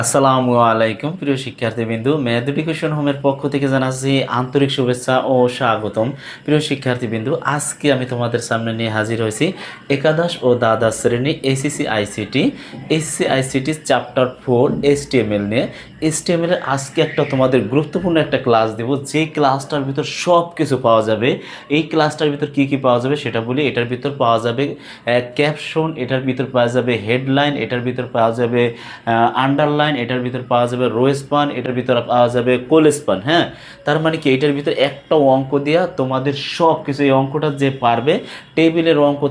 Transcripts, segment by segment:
আসসালামু আলাইকুম প্রিয় শিক্ষার্থীবৃন্দু, ম্যাথ এডুকেশন হোমের পক্ষ থেকে জানাচ্ছি আন্তরিক শুভেচ্ছা ও স্বাগতম। প্রিয় শিক্ষার্থীবৃন্দু, আজকে আমি তোমাদের সামনে নিয়ে হাজির হয়েছি একাদশ ও দ্বাদশ শ্রেণী এসএসসি আইসিটি চ্যাপ্টার 4 HTML নিয়ে। HTML এর আজকে তোমাদের গুরুত্বপূর্ণ একটা ক্লাস দেব, যে ক্লাসটার ভিতর সব কিছু পাওয়া যাবে। এই ক্লাসটার ভিতর কি কি পাওয়া যাবে সেটা বলি। এটার ভিতর পাওয়া যাবে ক্যাপশন, এটার ভিতর পাওয়া যাবে হেডলাইন, এটার ভিতর পাওয়া যাবে আন্ডারলাইন, এটার ভিতর পাওয়া যাবে রো স্পান, এটার ভিতর পাওয়া যাবে কোল স্পান। হ্যাঁ, তার মানে কি এটার ভিতর একটা অঙ্ক দেওয়া তোমাদের সব কিছু, এই অঙ্কটা যে পারবে টেবিলের অঙ্ক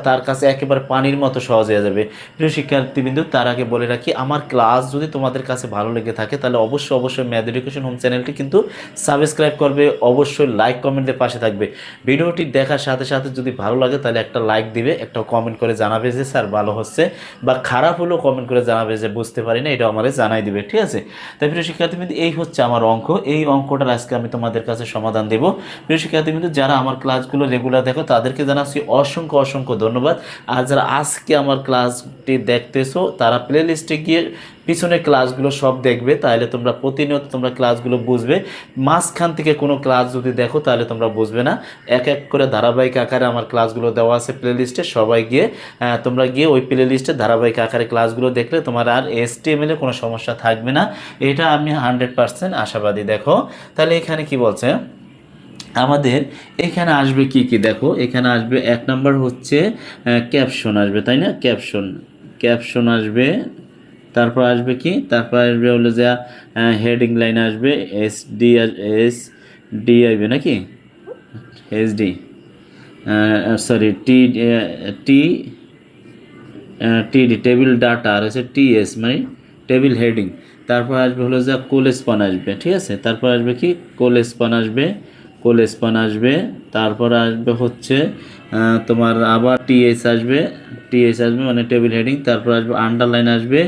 তার কাছে একেবারে পানির মতো সহজ হয়ে যাবে। প্রিয় শিক্ষার্থীবৃন্দু, তার আগে বলে রাখি, আমার ক্লাস যদি তোমাদের কাছে ভালো লেগে থাকে তাহলে অবশ্যই ম্যাথ এডুকেশন হোম চ্যানেলটি কিন্তু সাবস্ক্রাইব করবে, অবশ্যই লাইক কমেন্টের পাশে থাকবে। ভিডিওটি দেখার সাথে সাথে যদি ভালো লাগে তাহলে একটা লাইক দিবে, একটা কমেন্ট করে জানাবে যে স্যার ভালো হচ্ছে, বা খারাপ হলেও কমেন্ট করে জানাবে যে বুঝতে পারি না, এটা আমাদের জানাই দিবে। ঠিক আছে, তাই প্রিয় শিক্ষার্থীবৃন্দু, এই হচ্ছে আমার অঙ্ক। এই অঙ্কটার আজকে আমি তোমাদের কাছে সমাধান দেব। প্রিয় শিক্ষার্থীবৃন্দু, যারা আমার ক্লাসগুলো রেগুলার দেখো তাদেরকে জানাচ্ছি অসংখ্য ধন্যবাদ। আর যারা আজকে আমার ক্লাসটি দেখতেছো তারা প্লে লিস্টে গিয়ে পিছনের ক্লাসগুলো সব দেখবে, তাহলে তোমরা প্রতিনিয়ত তোমরা ক্লাসগুলো বুঝবে। মাঝখান থেকে কোনো ক্লাস যদি দেখো তাহলে তোমরা বুঝবে না। এক এক করে ধারাবাহিক আকারে আমার ক্লাসগুলো দেওয়া আছে প্লে লিস্টে, সবাই গিয়ে তোমরা গিয়ে ওই প্লে লিস্টে ধারাবাহিক আকারে ক্লাসগুলো দেখলে তোমার আর HTML এ কোনো সমস্যা থাকবে না, এটা আমি 100% আশাবাদী। দেখো তাহলে এখানে কি বলছে আমাদের, এখানে আসবে কি কি দেখো, এখানে আসবে এক নাম্বার হচ্ছে ক্যাপশন আসবে, তাই না? ক্যাপশন আসবে, তারপর আসবে কি, তারপর আসবে হলো যে হেডিং লাইন আসবে, এস ডি আসবে নাকি, SD, সরি টি টিডি টেবিল ডাটা, আর হচ্ছে TS মানে টেবিল হেডিং। তারপর আসবে হলো যে কোল স্পান আসবে, ঠিক আছে? তারপর আসবে কি কোল স্পান আসবে। তারপর আসবে হচ্ছে তোমার আবার টিএস আসবে মানে টেবিল হেডিং। তারপর আসবে আন্ডারলাইন আসবে।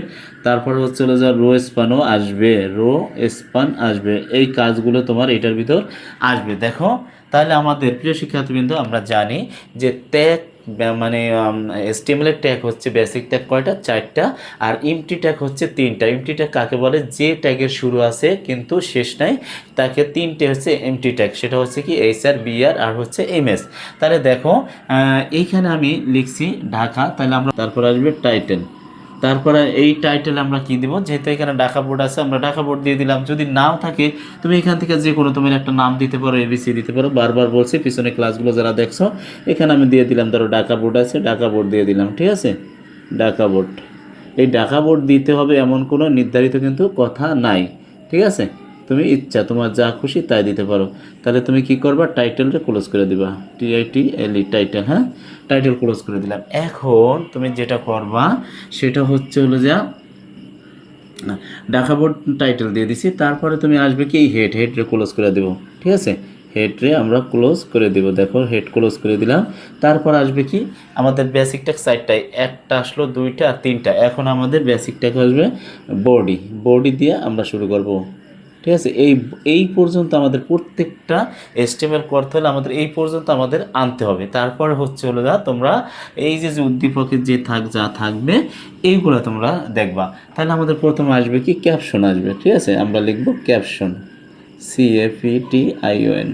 তারপর হচ্ছে হলো যে রো স্পান আসবে। এই কাজগুলো তোমার এটার ভিতর আসবে। দেখো তাহলে আমাদের প্রিয় শিক্ষার্থীবৃন্দ, আমরা জানি যে ট্যাগ মানে HTML এর ট্যাগ হচ্ছে বেসিক ট্যাগ কয়টা, 4টা, আর এমটি ট্যাগ হচ্ছে 3টা। এমটি ট্যাগ কাকে বলে? যে ট্যাগের শুরু আছে কিন্তু শেষ নাই, তাকে 3টে হচ্ছে এমটি ট্যাগ। সেটা হচ্ছে কি HR, BR আর হচ্ছে MS। তাহলে দেখো এইখানে আমি লিখছি ঢাকা, তাহলে আমরা তারপর আসবে টাইটেল। তারপরে এই টাইটেল আমরা কি দিব, যেহেতু এখানে ঢাকা বোর্ড আছে আমরা ঢাকা বোর্ড দিয়ে দিলাম। যদি নাও থাকে তুমি এখান থেকে যে কোনো তুমি একটা নাম দিতে পারো, ABC দিতে পারো। বারবার বলছি, পিছনে ক্লাসগুলো যারা দেখছো, এখানে আমি দিয়ে দিলাম, ধরো ঢাকা বোর্ড আছে, ঢাকা বোর্ড দিয়ে দিলাম। ঠিক আছে, ঢাকা বোর্ড। এই ঢাকা বোর্ড দিতে হবে এমন কোনো নির্ধারিত কিন্তু কথা নাই। ঠিক আছে, তুমি ইচ্ছা তোমার যা খুশি তাই দিতে পারো। তাহলে তুমি কি করবা, টাইটেলটা ক্লোজ করে দিবা, TITLE টাইটেল। হ্যাঁ, টাইটেল ক্লোজ করে দিলাম। এখন তুমি যেটা করবা সেটা হচ্ছে হলো যা ঢাকা বোর্ড টাইটেল দিয়ে দিছি। তারপরে তুমি আসবে কি হেডরে ক্লোজ করে দেবো। ঠিক আছে, হেডরে আমরা ক্লোজ করে দেবো। দেখো হেড ক্লোজ করে দিলাম। তারপর আসবে কি আমাদের বেসিক ট্যাগ 4টায়, একটা আসলো, 2টা আর 3টা। এখন আমাদের বেসিক ট্যাগ আসবে বডি দিয়ে আমরা শুরু করব। ঠিক আছে, এই পর্যন্ত আমাদের প্রত্যেকটা HTML করতে হলে আমাদের এই পর্যন্ত আমাদের আনতে হবে। তারপর হচ্ছে হলো তোমরা এই যে উদ্দীপকের যে যা থাকবে এইগুলো তোমরা দেখবা। তাহলে আমাদের প্রথমে আসবে কি ক্যাপশন আসবে। ঠিক আছে, আমরা লিখব ক্যাপশন, CAPTION,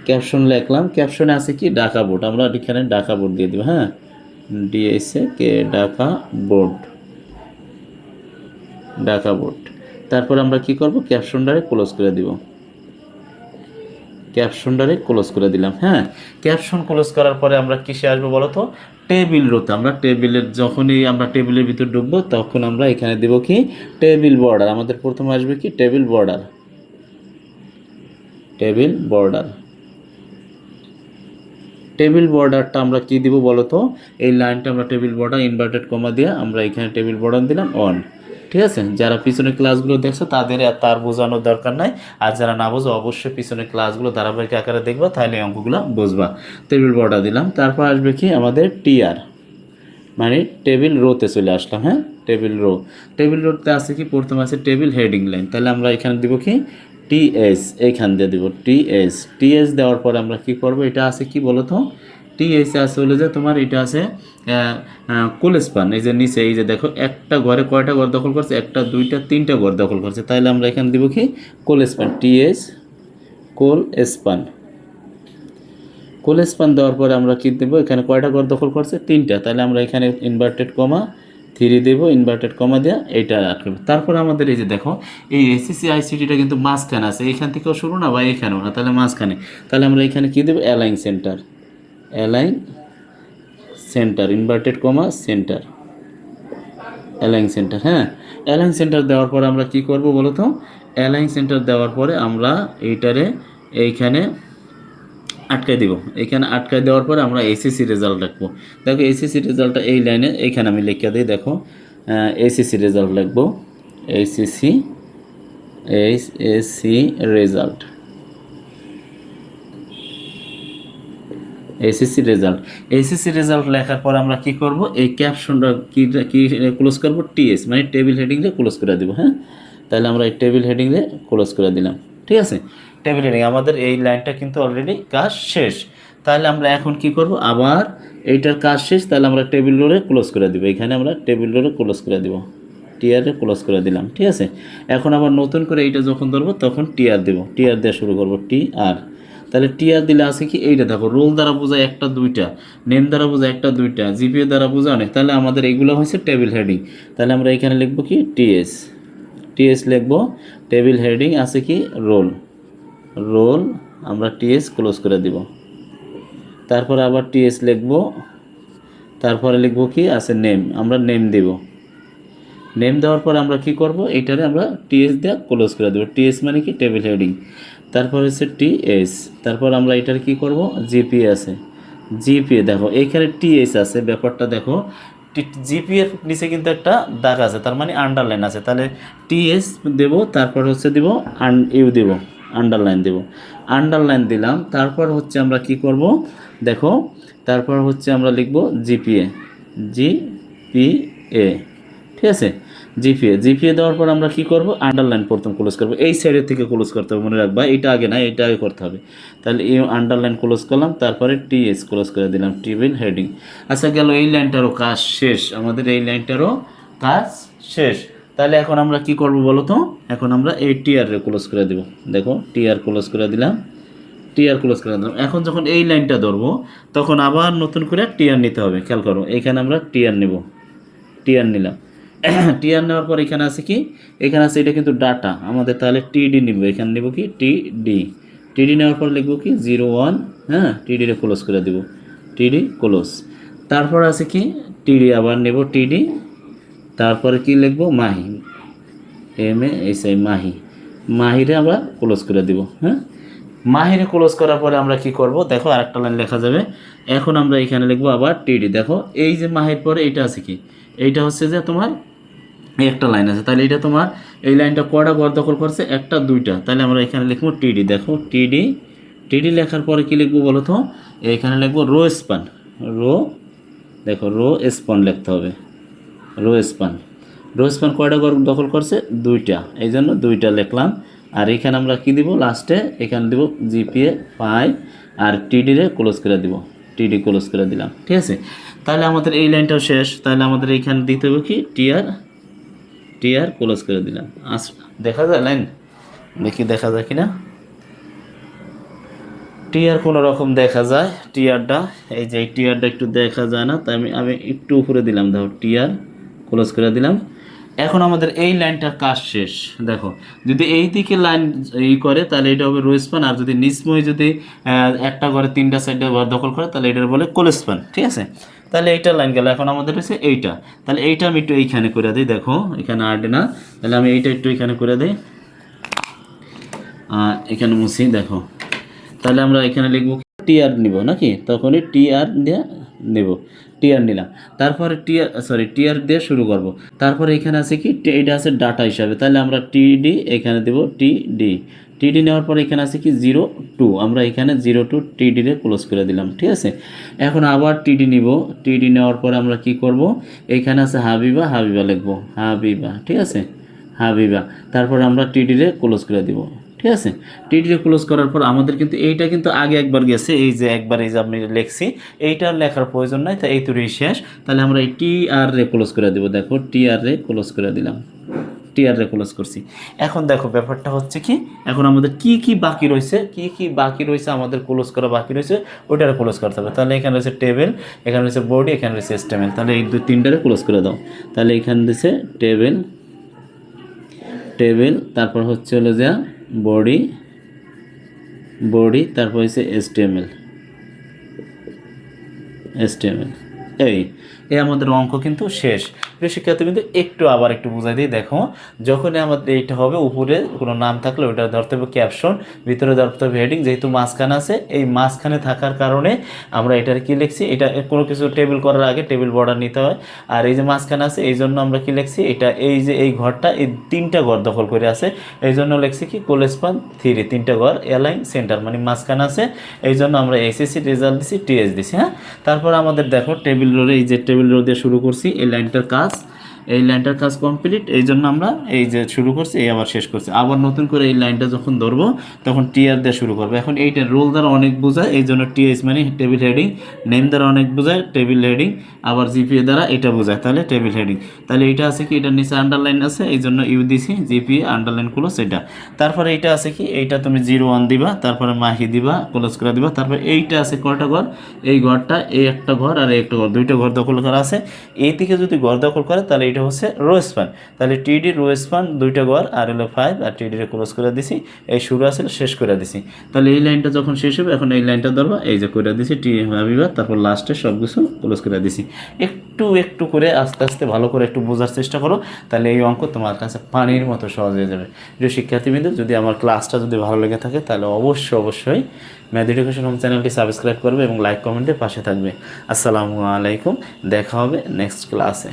ক্যাপশন লিখলাম। ক্যাপশনে আছে কি ঢাকা বোর্ড, আমরা এখানে ঢাকা বোর্ড দিয়ে দেবো। হ্যাঁ, DSK ঢাকা বোর্ড। তারপর আমরা কি করব, ক্যাপশনটারে ক্লোজ করে দিলাম। হ্যাঁ, ক্যাপশন ক্লোজ করার পরে আমরা কিসে আসবো বলো তো, টেবিল রোতে। আমরা যখনই আমরা টেবিলের ভিতর ঢুকবো তখন আমরা এখানে দেব কি টেবিল বর্ডার। আমাদের প্রথমে আসবে কি টেবিল বর্ডারটা আমরা কি দিব বলো তো, এই লাইনটা আমরা টেবিল বর্ডার ইনভার্টেড কমা দিয়ে আমরা এখানে টেবিল বর্ডার দিলাম অন। ঠিক আছে, যারা পিছনে ক্লাসগুলো দেখছো তাদের তার বোঝানোর দরকার নাই, আর যারা না বোঝো অবশ্যই পিছনে ক্লাসগুলো ধারাবাহিক আকারে দেখবা, তাহলে অঙ্কগুলো বুঝবা। টেবিল বর্ডার দিলাম। তারপর আসবে কি আমাদের TR মানে টেবিল রোতে চলে আসলাম। হ্যাঁ, টেবিল রোতে আছে কি, প্রথমে আছে টেবিল হেডিং লাইন। তাহলে আমরা এখানে দিব কি TS, এইখান দিয়ে দিব TS দেওয়ার পরে আমরা কি করব, এটা আছে কি বলো তো টিএস আছে হলো যে তোমার এটা আছে কোলেস্পান। এই যে নিচে এই যে দেখো একটা ঘরে কয়টা ঘর দখল করছে, একটা দুইটা তিনটা ঘর দখল করছে, তাহলে আমরা এখানে দিব কি কোলেস্পান, টিএস কোলেস্পান। কোলেস্পান দেওয়ার পরে আমরা কী দেবো, এখানে কয়টা ঘর দখল করছে, তিনটা, তাহলে আমরা এখানে ইনভার্টেড কমা 3 দেবো, ইনভার্টেড কমা দেওয়া এইটা রাখবো। তারপর আমাদের এই যে দেখো এই এসএসসি আইসিটিটা কিন্তু মাঝখানে আছে, এইখান থেকেও শুরু না বা এখানেও না, তাহলে মাঝখানে, তাহলে আমরা এখানে কী দেবো align centre, align centre inverted comma centre, align centre. হ্যাঁ, অ্যালাইন সেন্টার দেওয়ার পরে আমরা কি করব বলো তো, অ্যালাইন সেন্টার দেওয়ার পরে আমরা এইটারে এইখানে আটকায় দিব, এখানে আটকায় দেওয়ার পরে আমরা এসএসসি রেজাল্ট রাখবো। দেখো এসএসসি রেজাল্টটা এই লাইনে এইখানে আমি লিখে দিই, দেখো এসএসসি রেজাল্ট লিখবো, SSC SSC result, SSC result. SSC result লেখার পর আমরা কি করব, এই ক্যাপশনটা কি ক্লোজ করব, টিএস মানে টেবিল হেডিংয়ে ক্লোজ করে দেবো। হ্যাঁ, তাহলে আমরা এই টেবিল হেডিংয়ে ক্লোজ করে দিলাম। ঠিক আছে, টেবিল হেডিং আমাদের এই লাইনটা কিন্তু অলরেডি কাজ শেষ। তাহলে আমরা এখন কি করব, আবার এইটার কাজ শেষ, তাহলে আমরা টেবিল রোরে ক্লোজ করে দিব, এখানে আমরা টেবিল রোরে ক্লোজ করে দিব, টিআরে ক্লোজ করে দিলাম। ঠিক আছে, এখন আবার নতুন করে এইটা যখন ধরবো তখন টিআর দেবো, টিআর দেওয়া শুরু করবো, টিআর। তাহলে টিআর দিলে আছে কি এইটা দেখো, রোল দ্বারা বোঝায় একটা দুইটা, নেম দ্বারা বোঝায় একটা দুইটা, জিপিএ দ্বারা বোঝায় অনেক, তাহলে আমাদের এইগুলো হয়েছে টেবিল হেডিং। তাহলে আমরা এখানে লিখবো কি টিএস, টিএস লিখবো, টেবিল হেডিং আছে কি রোল, রোল আমরা টিএস ক্লোজ করে দিব। তারপরে আবার টিএস লিখবো, তারপরে লিখবো কি আছে নেম, আমরা নেম দেব, নেম দেওয়ার পর আমরা কি করব, এইটারে আমরা টিএস দিয়ে ক্লোজ করে দেবো, টিএস মানে কি টেবিল হেডিং। তারপর হচ্ছে টিএস, তারপর আমরা এটার কি করব, জিপিএ আছে, জিপিএ দেখো এইখানে টিএস আছে, ব্যাপারটা দেখো জিপিএর নিচে কিন্তু একটা দাগ আছে, তার মানে আন্ডারলাইন আছে, তাহলে টিএস দেব, তারপর হচ্ছে দেব ইউ দেব, আন্ডারলাইন দেব, আন্ডারলাইন দিলাম। তারপর হচ্ছে আমরা কি করব দেখো, তারপর হচ্ছে আমরা লিখব জিপিএ, জিপিএ। ঠিক আছে, জিপিএ, জিপিএ দেওয়ার পর আমরা কি করব, আন্ডারলাইন প্রথম ক্লোজ করব, এই সাইডের থেকে ক্লোজ করতে হবে, মনে রাখবা এটা আগে না, এটা আগে করতে হবে। তাহলে এই আন্ডারলাইন ক্লোজ করলাম, তারপরে টিএস ক্লোজ করে দিলাম, টেবিল হেডিং। আচ্ছা গেল, এই লাইনটারও কাজ শেষ, আমাদের এই লাইনটারও কাজ শেষ। তাহলে এখন আমরা কি করব বলো তো, এখন আমরা এই টিআর ক্লোজ করে দেব, দেখো টিআর ক্লোজ করে দিলাম, টিআর ক্লোজ করে দিলাম। এখন যখন এই লাইনটা ধরবো তখন আবার নতুন করে টিআর নিতে হবে, খেয়াল করো এখানে আমরা টিআর নেব, টিআর নিলাম। টিআর নেওয়ার পর এখানে আছে কি, এখানে আছে এটা কিন্তু ডাটা আমাদের, তাহলে টিডি নিব, এখানে নেব কি টিডি, টিডি নেওয়ার পর লিখবো কি 01, হ্যাঁ টিডিরে ক্লোজ করে দেব, টিডি ক্লোজ। তারপর আছে কি টিডি, আবার নেব টিডি, তারপরে কি লিখবো মাহি, MAHI মাহি, মাহিরে আমরা ক্লোজ করে দেব। হ্যাঁ, মাহিরে ক্লোজ করার পরে আমরা কি করব দেখো, আরেকটা লাইন লেখা যাবে। এখন আমরা এখানে লিখবো আবার টিডি, দেখো এই যে মাহির পরে এইটা আছে কি, এইটা হচ্ছে যে তোমার এই একটা লাইন আছে, তাহলে এটা তোমার এই লাইনটা কয়টা ঘর দখল করছে, একটা দুইটা, তাহলে আমরা এখানে লিখবো টিডি, দেখো টিডি, টিডি লেখার পরে কি লিখবো বলো তো, এখানে লিখবো রো স্পান, রো, দেখো রো স্পান লিখতে হবে, রো স্পান, রো স্পান কয়টা ঘর দখল করছে, দুইটা, এই জন্য দুইটা লিখলাম। আর এখানে আমরা কি দিব লাস্টে, এখানে দিব জিপিএ 5, আর টিডিরে ক্লোজ করে দিব, টিডি ক্লোজ করে দিলাম। ঠিক আছে, তাহলে আমাদের এই লাইনটাও শেষ, তাহলে আমাদের এইখানে দিতে হবে কি টিআর, টিআর ক্লোজ করে দিলাম। দেখা যায় লাইন, দেখি দেখা যায় কিনা, টিআর কোনো রকম দেখা যায়, টিআরটা এই যে টিআরটা একটু দেখা যায় না, তাই আমি একটু উপরে দিলাম, দেখো টিআর ক্লোজ করে দিলাম। এখন আমাদের এই লাইনটার কাজ শেষ। দেখো যদি এই দিকে লাইন করে তাহলে এটা হবে রো স্পান, আর যদি নিচময় যদি একটা ঘরে তিনটা সাইডে ঘর দখল করে তাহলে এটার বলে কোলেস্পান। ঠিক আছে, তাহলে এইটা লাইন গেল। এখন আমাদের হচ্ছে এইটা, তাহলে এইটা আমি একটু এইখানে করে দিই, দেখো এখানে আর্ট না, তাহলে আমি এইটা একটু এখানে করে দিই, এখানে মুছি, দেখো তাহলে আমরা এখানে লিখব টিআর নিব নাকি, তখনই টিআর দিয়ে নেব, টিআর নিলাম, তারপরে টিআর দিয়ে শুরু করব। তারপরে এখানে আছে কি এটা আছে ডাটা হিসাবে, তাহলে আমরা টিডি এখানে দেব, টিডি, টিডি নেওয়ার পর এখানে আছে কি 02, আমরা এখানে 02 টিডিরে ক্লোজ করে দিলাম। ঠিক আছে, এখন আবার টিডি নিব, টিডি নেওয়ার পর আমরা কি করব, এখানে আছে হাবিবা, হাবিবা লিখব, হাবিবা। ঠিক আছে, হাবিবা, তারপর আমরা টিডিরে ক্লোজ করে দিব। ঠিক আছে। টিডিটা ক্লোজ করার পর আমাদের কিন্তু এইটা কিন্তু আগে একবার গেছে, এই যে একবার এই যে আমি লিখছি, এইটা লেখার প্রয়োজন নাই, তাই এই তৈরি শেষ। তাহলে আমরা এই টি আর রে ক্লোজ করে দেবো, দেখো টি আর রে ক্লোজ করে দিলাম, টি আর রে ক্লোজ করছি। এখন দেখো ব্যাপারটা হচ্ছে কি, এখন আমাদের কি কি বাকি রয়েছে, কি কি বাকি রয়েছে আমাদের ক্লোজ করা বাকি রয়েছে, ওইটারে ক্লোজ করতে হবে। তাহলে এখানে রয়েছে টেবিল, এখানে রয়েছে বডি, এখানে রয়েছে এস্টেমেল, তাহলে এই তিনটারে ক্লোজ করে দাও। তাহলে এখানে দিয়েছে টেবিল, টেবিল, তারপর হচ্ছে হলো যা বডি, বডি, তারপর হচ্ছে এসটিএমএল, এসটিএমএল। এই এই আমাদের অঙ্ক কিন্তু শেষ। প্রিয় শিক্ষার্থী কিন্তু একটু আবার একটু বুঝাই দিই, দেখো যখনই আমাদের এইটা হবে উপরে কোনো নাম থাকলে ওইটা ধরতে হবে ক্যাপশন, ভিতরে ধরতে হবে হেডিং, যেহেতু মাঝখানে আছে এই মাঝখানে থাকার কারণে আমরা এটার কি লিখছি, এটা কোনো কিছু টেবিল করার আগে টেবিল বর্ডার নিতে হয়। আর এই যে মাঝখানে আছে এই জন্য আমরা কি লিখছি, এটা এই যে এই ঘরটা এই তিনটা ঘর দখল করে আছে, এই জন্য লিখছি কি কোলেসপান 3, তিনটা ঘর অ্যালাইন সেন্টার মানে মাঝখানে আছে, এই জন্য আমরা এসএসসি রেজাল্ট দিছি, টিএস দিছি। হ্যাঁ, তারপর আমাদের দেখো টেবিল রোডে এই যে টেবিল রোড দিয়ে শুরু করছি, এই লাইনটার কাজ, এই লাইনটার কাজ কমপ্লিট, এই জন্য আমরা এই যে শুরু করছি এই আবার শেষ করছি। আবার নতুন করে এই লাইনটা যখন ধরবো তখন টিআর দিয়ে শুরু করবো। এখন এইটা রোল দ্বারা অনেক বোঝায়, এই জন্য টিএস মানে টেবিল হেডিং, নেম দ্বারা অনেক বোঝায় টেবিল হেডিং, আবার জিপিএ দ্বারা এটা বোঝায়, তাহলে টেবিল হেডিং। তাহলে এইটা আছে কি, এটার নিচে আন্ডারলাইন আছে, এই জন্য ইউ দিছি, জিপিএ আন্ডারলাইন ক্লোজ এটা। তারপরে এইটা আছে কি, এইটা তুমি 01 দিবা, তারপরে মাহি দিবা, ক্লোজ করে দিবা। তারপরে এইটা আছে কয়টা ঘর, এই ঘরটা, এই একটা ঘর আর এই একটা ঘর, দুইটা ঘর দখল করা আছে। এই থেকে যদি ঘর দখল করে তাহলে এটা হচ্ছে রো স্পান, তাহলে টিডি রো স্পান দুইটা ঘর আর হলো 5, আর টিডিরে ক্লোজ করে দিছি, এই শুরু আসলে শেষ করে দিছি। তাহলে এই লাইনটা যখন শেষ হবে এখন এই লাইনটা ধরবা, এই যে করে দিছি টি হাবিবা, তারপর লাস্টে সব কিছু ক্লোজ করে দিছি। একটু একটু করে আস্তে আস্তে ভালো করে একটু বোঝার চেষ্টা করো, তাহলে এই অঙ্ক তোমার কাছে পানির মতো সহজ হয়ে যাবে। প্রিয় শিক্ষার্থীবৃন্দ, যদি আমার ক্লাসটা যদি ভালো লেগে থাকে তাহলে অবশ্যই ম্যাথ এডুকেশন হোম চ্যানেলটি সাবস্ক্রাইব করবে এবং লাইক কমেন্টে পাশে থাকবে। আসসালামু আলাইকুম, দেখা হবে নেক্সট ক্লাসে।